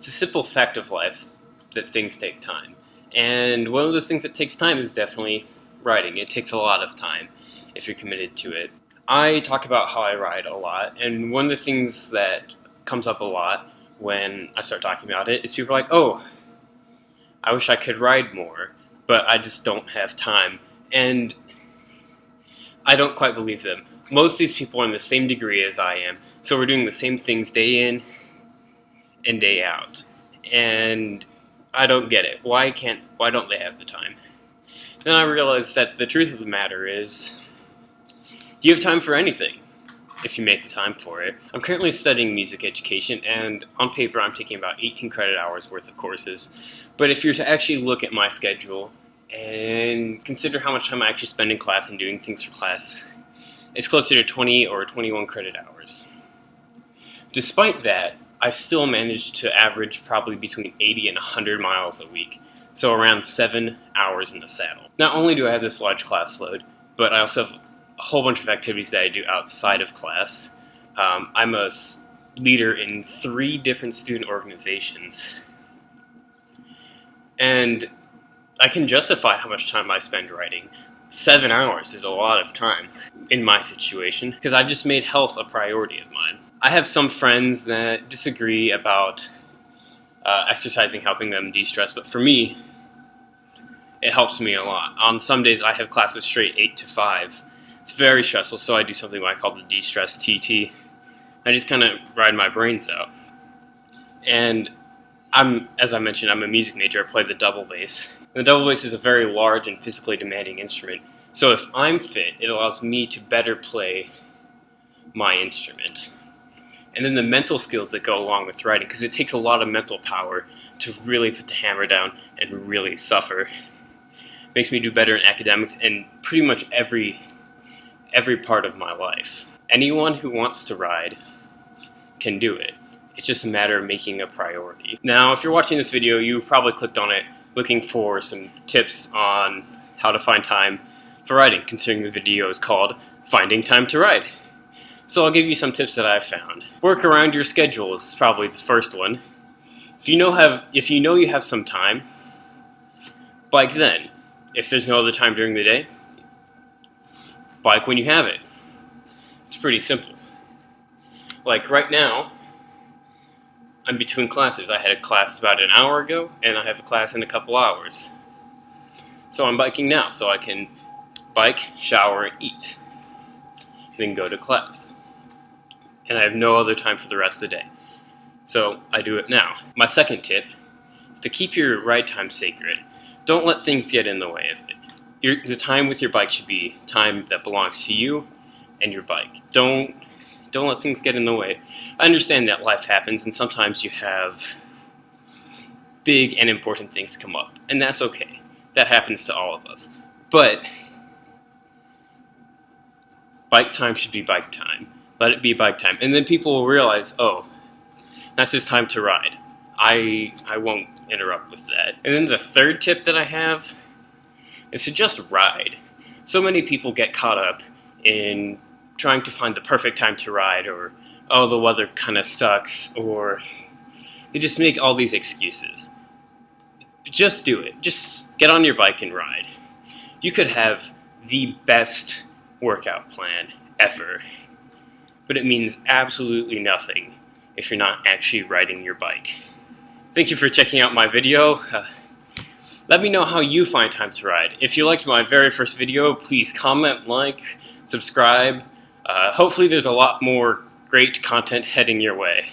it's a simple fact of life that things take time. And one of those things that takes time is definitely riding. It takes a lot of time if you're committed to it. I talk about how I ride a lot, and one of the things that comes up a lot when I start talking about it is people are like, oh, I wish I could ride more, but I just don't have time. And I don't quite believe them. Most of these people are in the same degree as I am, so we're doing the same things day in and day out. And I don't get it. Why don't they have the time? Then I realized that the truth of the matter is you have time for anything if you make the time for it. I'm currently studying music education, and on paper I'm taking about 18 credit hours worth of courses. But if you're to actually look at my schedule and consider how much time I actually spend in class and doing things for class, it's closer to 20 or 21 credit hours. Despite that, I still managed to average probably between 80 and 100 miles a week, so around 7 hours in the saddle. Not only do I have this large class load, but I also have a whole bunch of activities that I do outside of class. I'm a leader in 3 different student organizations, and I can justify how much time I spend writing. 7 hours is a lot of time in my situation, because I've just made health a priority of mine. I have some friends that disagree about exercising helping them de-stress, but for me, it helps me a lot. On some days I have classes straight 8 to 5. It's very stressful, so I do something I call the de-stress TT. I just kind of ride my brains out. And as I mentioned, I'm a music major. I play the double bass. And the double bass is a very large and physically demanding instrument. So if I'm fit, it allows me to better play my instrument. And then the mental skills that go along with writing, because it takes a lot of mental power to really put the hammer down and really suffer. Makes me do better in academics and pretty much every part of my life. Anyone who wants to ride can do it. It's just a matter of making a priority. Now, if you're watching this video, you probably clicked on it looking for some tips on how to find time for riding, considering the video is called Finding Time to Ride. So I'll give you some tips that I've found. Work around your schedule is probably the first one. If you know you have some time, bike then. If there's no other time during the day, bike when you have it. It's pretty simple. Like right now, I'm between classes. I had a class about an hour ago, and I have a class in a couple hours. So I'm biking now, so I can bike, shower, and eat. Then go to class. And I have no other time for the rest of the day. So I do it now. My second tip is to keep your ride time sacred. Don't let things get in the way of it. The time with your bike should be time that belongs to you and your bike. Don't let things get in the way. I understand that life happens, and sometimes you have big and important things come up, and that's okay. That happens to all of us. But bike time should be bike time. Let it be bike time. And then people will realize, oh, that's his time to ride. I won't interrupt with that. And then the third tip that I have is to just ride. So many people get caught up in trying to find the perfect time to ride, or, oh, the weather kind of sucks, or they just make all these excuses. Just do it. Just get on your bike and ride. You could have the best workout plan ever, but it means absolutely nothing if you're not actually riding your bike. Thank you for checking out my video. Let me know how you find time to ride. If you liked my very first video, please comment, like, subscribe. Hopefully there's a lot more great content heading your way.